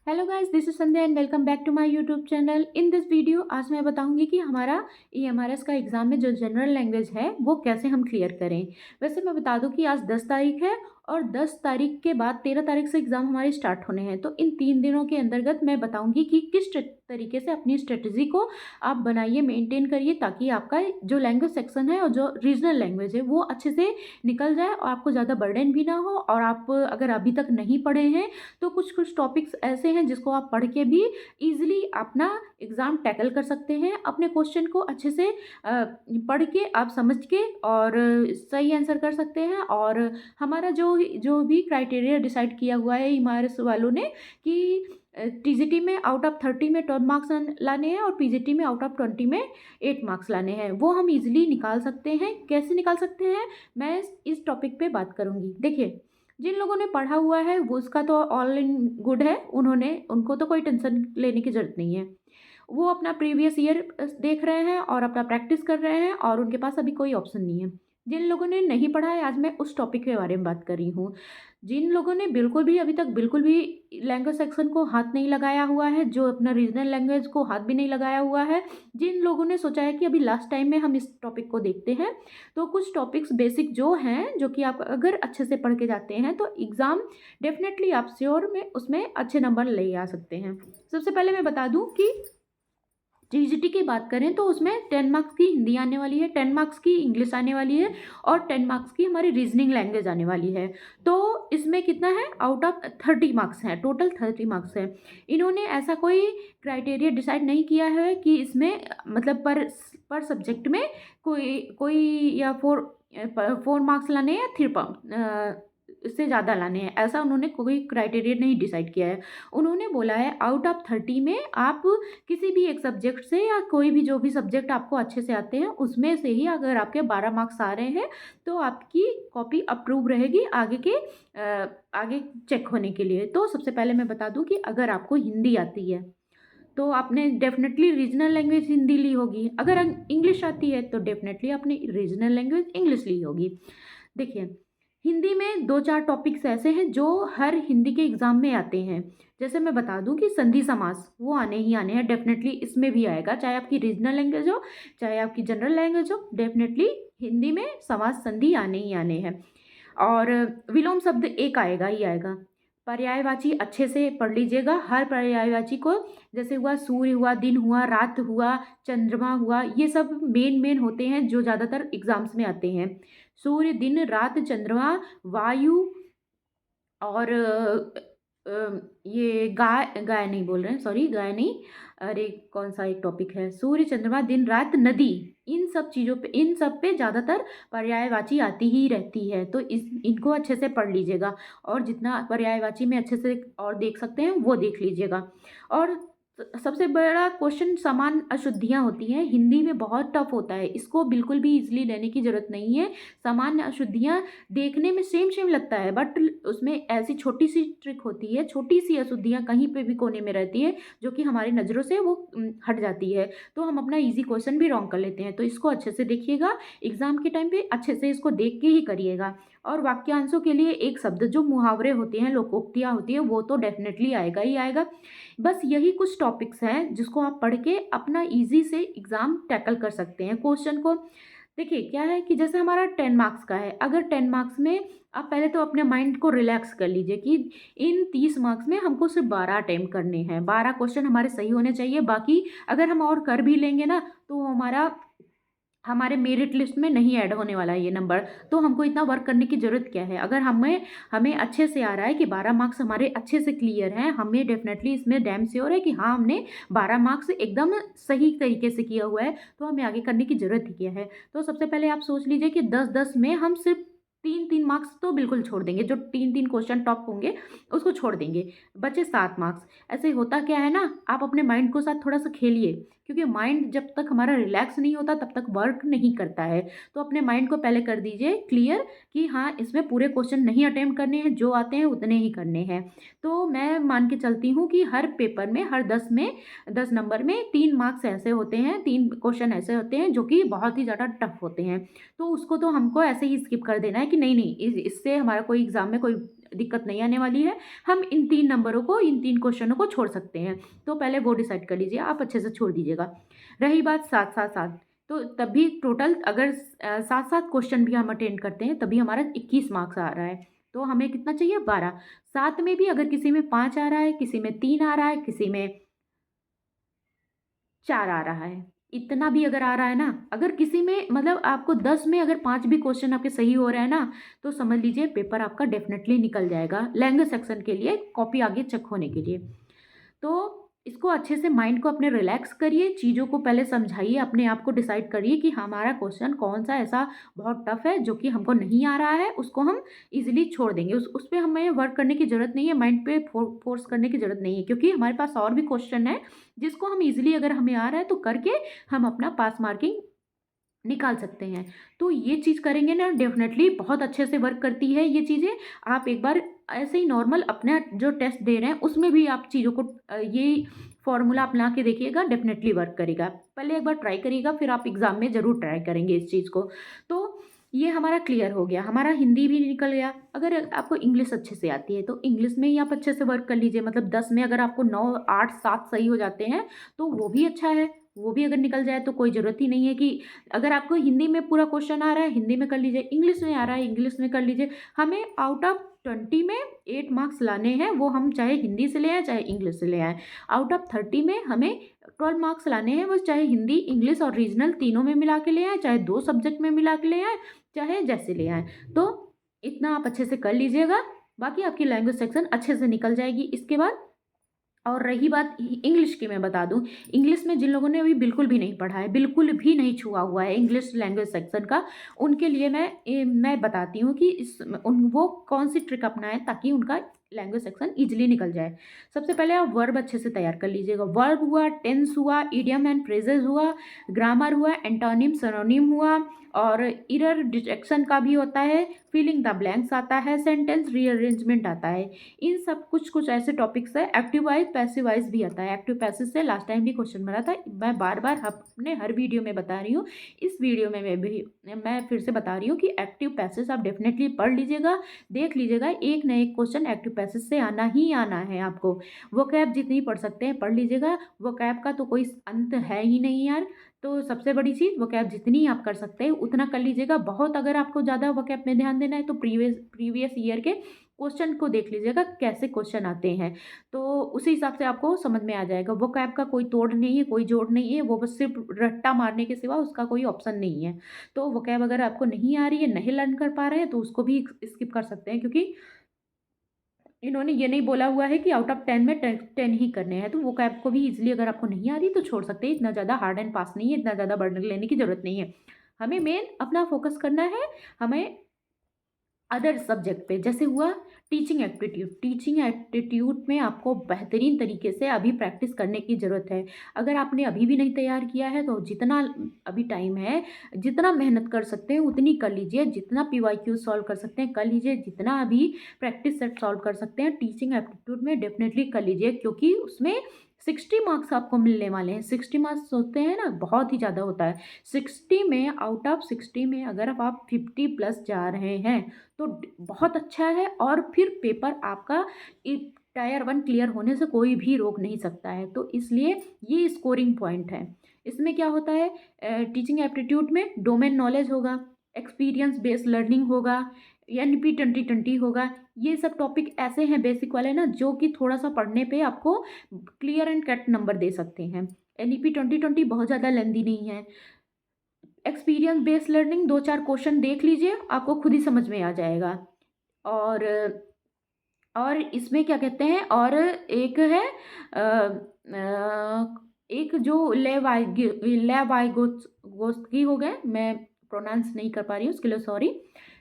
Hello guys, this is Sandhya and welcome back to my YouTube channel. In this video आज मैं बताऊंगी कि हमारा EMRS का एग्ज़ाम में जो जनरल लैंग्वेज है वो कैसे हम क्लियर करें। वैसे मैं बता दूं कि आज 10 तारीख है और 10 तारीख के बाद 13 तारीख से एग्ज़ाम हमारे स्टार्ट होने हैं। तो इन 3 दिनों के अंतर्गत मैं बताऊंगी कि किस तरीके से अपनी स्ट्रेटजी को आप बनाइए, मेंटेन करिए, ताकि आपका जो लैंग्वेज सेक्शन है और जो रीजनल लैंग्वेज है वो अच्छे से निकल जाए और आपको ज़्यादा बर्डन भी ना हो। और आप अगर अभी तक नहीं पढ़े हैं तो कुछ कुछ टॉपिक्स ऐसे हैं जिसको आप पढ़ के भी इजीली अपना एग्ज़ाम टैकल कर सकते हैं। अपने क्वेश्चन को अच्छे से पढ़ के आप समझ के और सही आंसर कर सकते हैं। और हमारा जो जो भी क्राइटेरिया डिसाइड किया हुआ है इमारस वालों ने कि TGT में आउट ऑफ 30 में 12 मार्क्स लाने हैं और PGT में आउट ऑफ 20 में 8 मार्क्स लाने हैं, वो हम इजीली निकाल सकते हैं। कैसे निकाल सकते हैं मैं इस टॉपिक पे बात करूँगी। देखिए, जिन लोगों ने पढ़ा हुआ है वो उसका तो ऑल इन गुड है, उनको तो कोई टेंशन लेने की ज़रूरत नहीं है। वो अपना प्रीवियस ईयर देख रहे हैं और अपना प्रैक्टिस कर रहे हैं और उनके पास अभी कोई ऑप्शन नहीं है। जिन लोगों ने नहीं पढ़ा है, आज मैं उस टॉपिक के बारे में बात कर रही हूँ। जिन लोगों ने बिल्कुल भी अभी तक बिल्कुल भी लैंग्वेज सेक्शन को हाथ नहीं लगाया हुआ है, जो अपना रीजनल लैंग्वेज को हाथ भी नहीं लगाया हुआ है, जिन लोगों ने सोचा है कि अभी लास्ट टाइम में हम इस टॉपिक को देखते हैं, तो कुछ टॉपिक्स बेसिक जो हैं, जो कि आप अगर अच्छे से पढ़ के जाते हैं तो एग्ज़ाम डेफिनेटली आप श्योर में उसमें अच्छे नंबर ले आ सकते हैं। सबसे पहले मैं बता दूं कि TGT की बात करें तो उसमें 10 मार्क्स की हिंदी आने वाली है, 10 मार्क्स की इंग्लिश आने वाली है और 10 मार्क्स की हमारी रीजनिंग लैंग्वेज आने वाली है। तो इसमें कितना है, आउट ऑफ 30 मार्क्स हैं, टोटल 30 मार्क्स है। इन्होंने ऐसा कोई क्राइटेरिया डिसाइड नहीं किया है कि इसमें मतलब पर सब्जेक्ट में कोई कोई या 4 मार्क्स लाने हैं या 3 इससे ज़्यादा लाने हैं, ऐसा उन्होंने कोई क्राइटेरिया नहीं डिसाइड किया है। उन्होंने बोला है आउट ऑफ 30 में आप किसी भी एक सब्जेक्ट से या कोई भी जो भी सब्जेक्ट आपको अच्छे से आते हैं उसमें से ही अगर आपके 12 मार्क्स आ रहे हैं तो आपकी कॉपी अप्रूव रहेगी आगे चेक होने के लिए। तो सबसे पहले मैं बता दूं कि अगर आपको हिंदी आती है तो आपने डेफिनेटली रीजनल लैंग्वेज हिंदी ली होगी, अगर इंग्लिश आती है तो डेफिनेटली आपने रीजनल लैंग्वेज इंग्लिश ली होगी। देखिए, हिंदी में 2-4 टॉपिक्स ऐसे हैं जो हर हिंदी के एग्ज़ाम में आते हैं। जैसे मैं बता दूं कि संधि समास वो आने ही आने हैं, डेफिनेटली इसमें भी आएगा, चाहे आपकी रीजनल लैंग्वेज हो चाहे आपकी जनरल लैंग्वेज हो, डेफिनेटली हिंदी में समास संधि आने ही आने हैं। और विलोम शब्द एक आएगा ही आएगा। पर्यायवाची अच्छे से पढ़ लीजिएगा, हर पर्यायवाची को, जैसे हुआ सूर्य हुआ, दिन हुआ, रात हुआ, चंद्रमा हुआ, ये सब मेन मेन होते हैं जो ज़्यादातर एग्जाम्स में आते हैं। सूर्य, दिन, रात, चंद्रमा, वायु और ये गाय गाय नहीं बोल रहे हैं, सॉरी गाय नहीं, अरे कौन सा एक टॉपिक है, सूर्य, चंद्रमा, दिन, रात, नदी, इन सब चीज़ों पे, इन सब पे ज़्यादातर पर्यायवाची आती ही रहती है। तो इनको अच्छे से पढ़ लीजिएगा और जितना पर्यायवाची में अच्छे से और देख सकते हैं वो देख लीजिएगा। और सबसे बड़ा क्वेश्चन समान अशुद्धियाँ होती हैं, हिंदी में बहुत टफ होता है, इसको बिल्कुल भी इजीली लेने की ज़रूरत नहीं है। सामान्य अशुद्धियाँ देखने में सेम सेम लगता है, बट उसमें ऐसी छोटी सी ट्रिक होती है, छोटी सी अशुद्धियाँ कहीं पे भी कोने में रहती है जो कि हमारी नज़रों से वो हट जाती है, तो हम अपना इजी क्वेश्चन भी रॉन्ग कर लेते हैं। तो इसको अच्छे से देखिएगा, एग्जाम के टाइम पे अच्छे से इसको देख के ही करिएगा। और वाक्यांशों के लिए एक शब्द, जो मुहावरे होते हैं, लोकोक्तियाँ होती हैं, वो तो डेफिनेटली आएगा ही आएगा। बस यही कुछ टॉपिक्स हैं जिसको आप पढ़ के अपना इजी से एग्ज़ाम टैकल कर सकते हैं क्वेश्चन को। देखिए क्या है कि जैसे हमारा 10 मार्क्स का है, अगर 10 मार्क्स में आप पहले तो अपने माइंड को रिलैक्स कर लीजिए कि इन 30 मार्क्स में हमको सिर्फ 12 अटेम्प्ट करने हैं, 12 क्वेश्चन हमारे सही होने चाहिए। बाकी अगर हम और कर भी लेंगे ना तो हमारे मेरिट लिस्ट में नहीं ऐड होने वाला है ये नंबर, तो हमको इतना वर्क करने की ज़रूरत क्या है। अगर हमें हमें अच्छे से आ रहा है कि 12 मार्क्स हमारे अच्छे से क्लियर हैं, हमें डेफिनेटली इसमें डैम श्योर है कि हाँ हमने 12 मार्क्स एकदम सही तरीके से किया हुआ है, तो हमें आगे करने की ज़रूरत ही क्या है। तो सबसे पहले आप सोच लीजिए कि 10-10 में हम सिर्फ 3-3 मार्क्स तो बिल्कुल छोड़ देंगे, जो 3-3 क्वेश्चन टॉप होंगे उसको छोड़ देंगे, बचे 7 मार्क्स। ऐसे होता क्या है ना, आप अपने माइंड को साथ थोड़ा सा खेलिए, क्योंकि माइंड जब तक हमारा रिलैक्स नहीं होता तब तक वर्क नहीं करता है। तो अपने माइंड को पहले कर दीजिए क्लियर कि हाँ इसमें पूरे क्वेश्चन नहीं अटेम्प्ट करने हैं, जो आते हैं उतने ही करने हैं। तो मैं मान के चलती हूँ कि हर पेपर में, हर 10 नंबर में 3 मार्क्स ऐसे होते हैं, 3 क्वेश्चन ऐसे होते हैं जो कि बहुत ही ज़्यादा टफ होते हैं। तो उसको तो हमको ऐसे ही स्किप कर देना है कि नहीं नहीं इससे हमारा कोई एग्ज़ाम में कोई दिक्कत नहीं आने वाली है। हम इन 3 नंबरों को, इन 3 क्वेश्चनों को छोड़ सकते हैं। तो पहले वो डिसाइड कर लीजिए, आप अच्छे से छोड़ दीजिएगा। रही बात 7-7-7, तो तभी टोटल अगर 7-7 क्वेश्चन भी हम अटेंड करते हैं तभी हमारा 21 मार्क्स आ रहा है। तो हमें कितना चाहिए? 12। 7 में भी अगर किसी में 5 आ रहा है, किसी में 3 आ रहा है, किसी में 4 आ रहा है, इतना भी अगर आ रहा है ना, अगर किसी में मतलब आपको 10 में अगर 5 भी क्वेश्चन आपके सही हो रहे हैं ना, तो समझ लीजिए पेपर आपका डेफिनेटली निकल जाएगा लैंग्वेज सेक्शन के लिए, कॉपी आगे चेक होने के लिए। तो इसको अच्छे से माइंड को अपने रिलैक्स करिए, चीज़ों को पहले समझाइए, अपने आप को डिसाइड करिए कि हमारा क्वेश्चन कौन सा ऐसा बहुत टफ है जो कि हमको नहीं आ रहा है, उसको हम इजीली छोड़ देंगे। उस पे हमें वर्क करने की ज़रूरत नहीं है, माइंड पे फोर्स करने की ज़रूरत नहीं है, क्योंकि हमारे पास और भी क्वेश्चन है जिसको हम इजीली अगर हमें आ रहा है तो करके हम अपना पास मार्किंग निकाल सकते हैं। तो ये चीज़ करेंगे ना, डेफ़िनेटली बहुत अच्छे से वर्क करती है ये चीज़ें। आप एक बार ऐसे ही नॉर्मल अपना जो टेस्ट दे रहे हैं उसमें भी आप चीज़ों को ये फ़ॉर्मूला अपना के देखिएगा, डेफ़िनेटली वर्क करेगा। पहले एक बार ट्राई करिएगा, फिर आप एग्ज़ाम में ज़रूर ट्राई करेंगे इस चीज़ को। तो ये हमारा क्लियर हो गया, हमारा हिंदी भी निकल गया। अगर आपको इंग्लिश अच्छे से आती है तो इंग्लिश में ही आप अच्छे से वर्क कर लीजिए। मतलब 10 में अगर आपको 9, 8, 7 सही हो जाते हैं तो वो भी अच्छा है। वो भी अगर निकल जाए तो कोई ज़रूरत ही नहीं है कि अगर आपको हिंदी में पूरा क्वेश्चन आ रहा है, हिंदी में कर लीजिए, इंग्लिश में आ रहा है, इंग्लिश में कर लीजिए। हमें आउट ऑफ 20 में 8 मार्क्स लाने हैं, वो हम चाहे हिंदी से ले आएँ, चाहे इंग्लिश से ले आएँ। आउट ऑफ 30 में हमें 12 मार्क्स लाने हैं, वो चाहे हिंदी, इंग्लिश और रीजनल तीनों में मिला के ले आएँ, चाहे 2 सब्जेक्ट में मिला के ले आएँ, चाहे जैसे ले आएँ। तो इतना आप अच्छे से कर लीजिएगा, बाकी आपकी लैंग्वेज सेक्शन अच्छे से निकल जाएगी इसके बाद। और रही बात इंग्लिश की, मैं बता दूं, इंग्लिश में जिन लोगों ने अभी बिल्कुल भी नहीं पढ़ा है, बिल्कुल भी नहीं छुआ हुआ है इंग्लिश लैंग्वेज सेक्शन का, उनके लिए मैं बताती हूँ कि वो कौन सी ट्रिक अपनाएं ताकि उनका लैंग्वेज सेक्शन इजीली निकल जाए। सबसे पहले आप वर्ब अच्छे से तैयार कर लीजिएगा। वर्ब हुआ, टेंस हुआ, इडियम एंड फ्रेजेस हुआ, ग्रामर हुआ, एंटोनिम सिनोनिम हुआ, और इरर डिटेक्शन का भी होता है, फिलिंग द ब्लैंक्स आता है, सेंटेंस रीअरेंजमेंट आता है। इन सब कुछ कुछ ऐसे टॉपिक्स है। एक्टिव वाइज, पैसिव वाइज भी आता है। एक्टिव पैसिव से लास्ट टाइम भी क्वेश्चन बना था, मैं बार बार अपने हर वीडियो में बता रही हूँ। इस वीडियो में मैं फिर से बता रही हूँ कि एक्टिव पैसिव आप डेफिनेटली पढ़ लीजिएगा, देख लीजिएगा, एक न एक क्वेश्चन एक्टिव पैसिव से आना ही आना है आपको। वो कैब जितनी पढ़ सकते हैं पढ़ लीजिएगा, वो कैब का तो कोई अंत है ही नहीं यार। तो सबसे बड़ी चीज़, वोकैब जितनी आप कर सकते हैं उतना कर लीजिएगा। बहुत अगर आपको ज़्यादा वोकैब में ध्यान देना है तो प्रीवियस ईयर के क्वेश्चन को देख लीजिएगा, कैसे क्वेश्चन आते हैं, तो उसी हिसाब से आपको समझ में आ जाएगा। वोकैब का कोई तोड़ नहीं है, कोई जोड़ नहीं है, वो बस सिर्फ रट्टा मारने के सिवा उसका कोई ऑप्शन नहीं है। तो वोकैब अगर आपको नहीं आ रही है, नहीं लर्न कर पा रहे हैं, तो उसको भी स्किप कर सकते हैं, क्योंकि इन्होंने ये नहीं बोला हुआ है कि आउट ऑफ 10 में 10 ही करने हैं। तो वो कैब को भी इजीली अगर आपको नहीं आ रही तो छोड़ सकते हैं। इतना ज़्यादा हार्ड एंड फास्ट नहीं है, इतना ज़्यादा बर्डन लेने की ज़रूरत नहीं है। हमें मेन अपना फोकस करना है, हमें अदर सब्जेक्ट पे। जैसे हुआ टीचिंग एप्टीट्यूड, टीचिंग एप्टीट्यूड में आपको बेहतरीन तरीके से अभी प्रैक्टिस करने की ज़रूरत है। अगर आपने अभी भी नहीं तैयार किया है तो जितना अभी टाइम है, जितना मेहनत कर सकते हैं उतनी कर लीजिए, जितना पीवाईक्यू सॉल्व कर सकते हैं कर लीजिए, जितना अभी प्रैक्टिस सेट सॉल्व कर सकते हैं टीचिंग एप्टीट्यूड में डेफिनेटली कर लीजिए, क्योंकि उसमें 60 मार्क्स आपको मिलने वाले हैं। 60 मार्क्स होते हैं ना, बहुत ही ज़्यादा होता है। 60 में, आउट ऑफ 60 में अगर आप 50 प्लस जा रहे हैं तो बहुत अच्छा है। और फिर पेपर आपका टायर 1 क्लियर होने से कोई भी रोक नहीं सकता है। तो इसलिए ये स्कोरिंग पॉइंट है। इसमें क्या होता है, टीचिंग एप्टीट्यूड में डोमेन नॉलेज होगा, एक्सपीरियंस बेस्ड लर्निंग होगा, NP 2020 होगा। ये सब टॉपिक ऐसे हैं बेसिक वाले ना, जो कि थोड़ा सा पढ़ने पे आपको क्लियर एंड कट नंबर दे सकते हैं। NP 2020 बहुत ज़्यादा लेंदी नहीं है। एक्सपीरियंस बेस्ड लर्निंग 2-4 क्वेश्चन देख लीजिए, आपको खुद ही समझ में आ जाएगा। और इसमें क्या कहते हैं, और एक है एक जो लेवाइगोत्स्की हो गए, मैं प्रोनाउंस नहीं कर पा रही हूँ, उसके लिए सॉरी।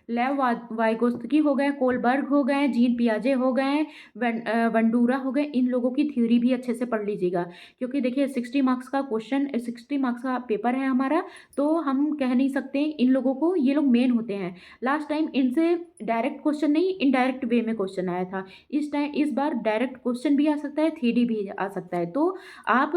वाइगोत्स्की हो गए, कोलबर्ग हो गए, जीन पियाजे हो गए, वंडूरा हो गए। इन लोगों की थ्योरी भी अच्छे से पढ़ लीजिएगा, क्योंकि देखिए 60 मार्क्स का क्वेश्चन, 60 मार्क्स का पेपर है हमारा, तो हम कह नहीं सकते इन लोगों को, ये लोग मेन होते हैं। लास्ट टाइम इनसे डायरेक्ट क्वेश्चन नहीं, इनडायरेक्ट वे में क्वेश्चन आया था। इस बार डायरेक्ट क्वेश्चन भी आ सकता है, थ्योरी भी आ सकता है। तो आप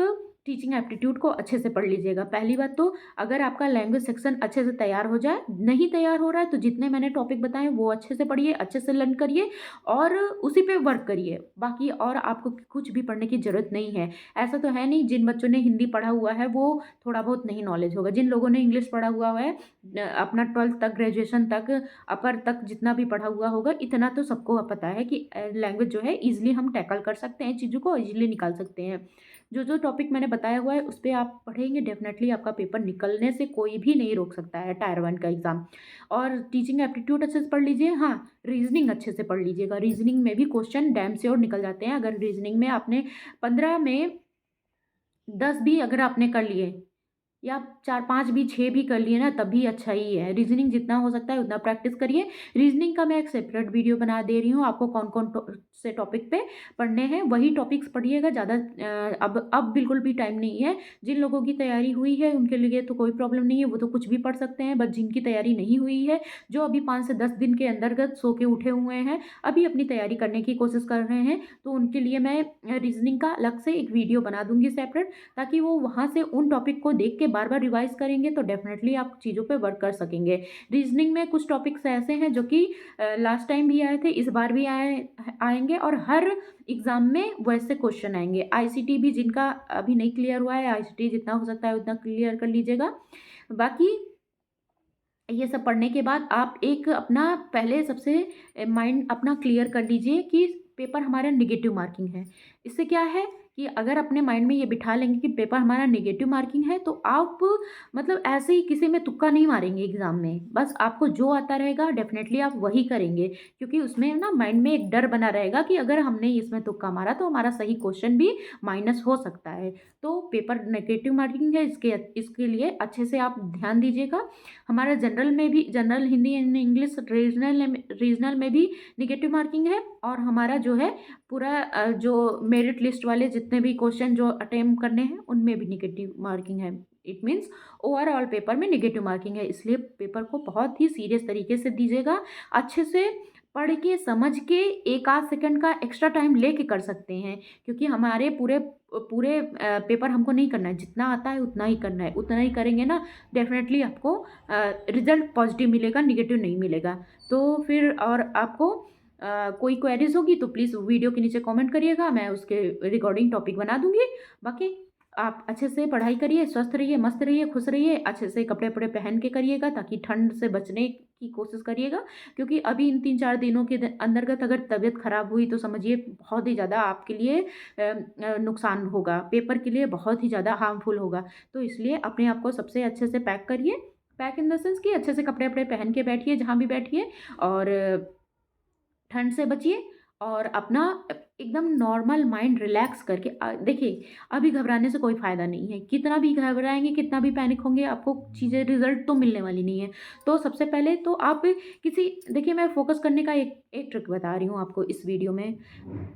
टीचिंग एप्टीट्यूड को अच्छे से पढ़ लीजिएगा। पहली बात तो अगर आपका लैंग्वेज सेक्शन अच्छे से तैयार हो जाए, नहीं तैयार हो रहा है तो जितने मैंने टॉपिक बताए वो अच्छे से पढ़िए, अच्छे से लर्न करिए और उसी पे वर्क करिए। बाकी और आपको कुछ भी पढ़ने की ज़रूरत नहीं है। ऐसा तो है नहीं जिन बच्चों ने हिंदी पढ़ा हुआ है वो थोड़ा बहुत नहीं नॉलेज होगा। जिन लोगों ने इंग्लिश पढ़ा हुआ है अपना 12th तक, ग्रेजुएशन तक, अपर तक जितना भी पढ़ा हुआ होगा, इतना तो सबको पता है कि लैंग्वेज जो है ईजिली हम टैकल कर सकते हैं, चीज़ों को ईजिली निकाल सकते हैं। जो जो टॉपिक मैंने बताया हुआ है उस पर आप पढ़ेंगे, डेफिनेटली आपका पेपर निकलने से कोई भी नहीं रोक सकता है टायर 1 का एग्ज़ाम। और टीचिंग एप्टीट्यूड अच्छे से पढ़ लीजिए। हाँ, रीजनिंग अच्छे से पढ़ लीजिएगा। रीजनिंग में भी क्वेश्चन डैम श्योर निकल जाते हैं। अगर रीजनिंग में आपने 15 में 10 भी अगर आपने कर लिए या 4-5 भी 6 भी कर लिए ना तब भी अच्छा ही है। रीजनिंग जितना हो सकता है उतना प्रैक्टिस करिए। रीजनिंग का मैं एक सेपरेट वीडियो बना दे रही हूँ आपको, कौन कौन से टॉपिक पे पढ़ने हैं वही टॉपिक्स पढ़िएगा। ज़्यादा अब बिल्कुल भी टाइम नहीं है। जिन लोगों की तैयारी हुई है उनके लिए तो कोई प्रॉब्लम नहीं है, वो तो कुछ भी पढ़ सकते हैं। बट जिनकी तैयारी नहीं हुई है, जो अभी 5 से 10 दिन के अंतर्गत सो के उठे हुए हैं, अभी अपनी तैयारी करने की कोशिश कर रहे हैं, तो उनके लिए मैं रीजनिंग का अलग से एक वीडियो बना दूंगी सेपरेट, ताकि वो वहाँ से उन टॉपिक को देख के बार बार रिवाइज करेंगे तो डेफिनेटली आप चीज़ों पे वर्क कर सकेंगे। रीजनिंग में कुछ टॉपिक्स ऐसे हैं जो कि लास्ट टाइम भी आए थे, इस बार भी आएंगे और हर एग्ज़ाम में वैसे क्वेश्चन आएंगे। आईसीटी भी जिनका अभी नहीं क्लियर हुआ है, आईसीटी जितना हो सकता है उतना क्लियर कर लीजिएगा। बाकी ये सब पढ़ने के बाद आप एक अपना पहले सबसे माइंड अपना क्लियर कर लीजिए कि पेपर हमारा नेगेटिव मार्किंग है। इससे क्या है कि अगर अपने माइंड में ये बिठा लेंगे कि पेपर हमारा नेगेटिव मार्किंग है, तो आप मतलब ऐसे ही किसी में तुक्का नहीं मारेंगे एग्ज़ाम में। बस आपको जो आता रहेगा डेफिनेटली आप वही करेंगे, क्योंकि उसमें ना माइंड में एक डर बना रहेगा कि अगर हमने इसमें तुक्का मारा तो हमारा सही क्वेश्चन भी माइनस हो सकता है। तो पेपर नेगेटिव मार्किंग है, इसके लिए अच्छे से आप ध्यान दीजिएगा। हमारा जनरल में भी, general Hindi and English regional में भी नेगेटिव मार्किंग है। और हमारा जो है पूरा जो मेरिट लिस्ट वाले जितने भी क्वेश्चन जो अटेम्प्ट करने हैं उनमें भी नेगेटिव मार्किंग है। इट मीन्स ओवरऑल पेपर में नेगेटिव मार्किंग है। इसलिए पेपर को बहुत ही सीरियस तरीके से दीजिएगा। अच्छे से पढ़ के समझ के एक आध सेकंड का एक्स्ट्रा टाइम लेके कर सकते हैं, क्योंकि हमारे पूरे पूरे पेपर हमको नहीं करना है। जितना आता है उतना ही करना है, उतना ही करेंगे ना डेफिनेटली आपको रिजल्ट पॉजिटिव मिलेगा, निगेटिव नहीं मिलेगा। तो फिर और आपको कोई क्वेरीज होगी तो प्लीज़ वीडियो के नीचे कमेंट करिएगा, मैं उसके रिकॉर्डिंग टॉपिक बना दूंगी। बाकी आप अच्छे से पढ़ाई करिए, स्वस्थ रहिए, मस्त रहिए, खुश रहिए। अच्छे से कपड़े वपड़े पहन के करिएगा ताकि ठंड से बचने की कोशिश करिएगा, क्योंकि अभी इन 3-4 दिनों के अंतर्गत अगर तबीयत खराब हुई तो समझिए बहुत ही ज़्यादा आपके लिए नुकसान होगा, पेपर के लिए बहुत ही ज़्यादा हार्मफुल होगा। तो इसलिए अपने आप को सबसे अच्छे से पैक करिए। पैक इन द सेंस कि अच्छे से कपड़े वपड़े पहन के बैठिए जहाँ भी बैठिए, और ठंड से बचिए। और अपना एकदम नॉर्मल माइंड रिलैक्स करके देखिए, अभी घबराने से कोई फ़ायदा नहीं है। कितना भी घबराएंगे, कितना भी पैनिक होंगे, आपको चीज़ें रिजल्ट तो मिलने वाली नहीं है। तो सबसे पहले तो आप किसी, देखिए मैं फोकस करने का एक एक ट्रिक बता रही हूँ आपको इस वीडियो में।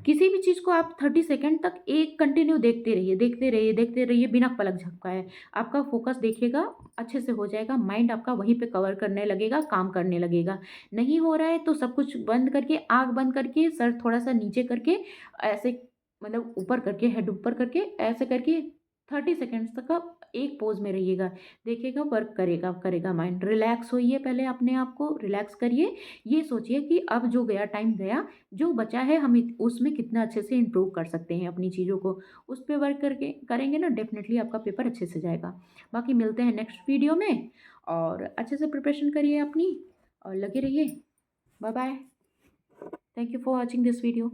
किसी भी चीज़ को आप 30 सेकंड तक एक कंटिन्यू देखते रहिए, देखते रहिए, देखते रहिए बिना पलक झपकाए। आपका फोकस देखिएगा अच्छे से हो जाएगा, माइंड आपका वहीं पे कवर करने लगेगा, काम करने लगेगा। नहीं हो रहा है तो सब कुछ बंद करके, आँख बंद करके, सर थोड़ा सा नीचे करके, ऐसे मतलब ऊपर करके, हेड ऊपर करके, ऐसे करके 30 सेकेंड्स तक आप एक पोज में रहिएगा। देखिएगा वर्क करेगा, करेगा माइंड। रिलैक्स होइए, पहले अपने आप को रिलैक्स करिए। ये सोचिए कि अब जो गया टाइम गया, जो बचा है हम उसमें कितना अच्छे से इम्प्रूव कर सकते हैं अपनी चीज़ों को। उस पर वर्क करके करेंगे ना, डेफिनेटली आपका पेपर अच्छे से जाएगा। बाकी मिलते हैं नेक्स्ट वीडियो में, और अच्छे से प्रिपरेशन करिए अपनी और लगे रहिए। Bye bye. Thank you for watching this video.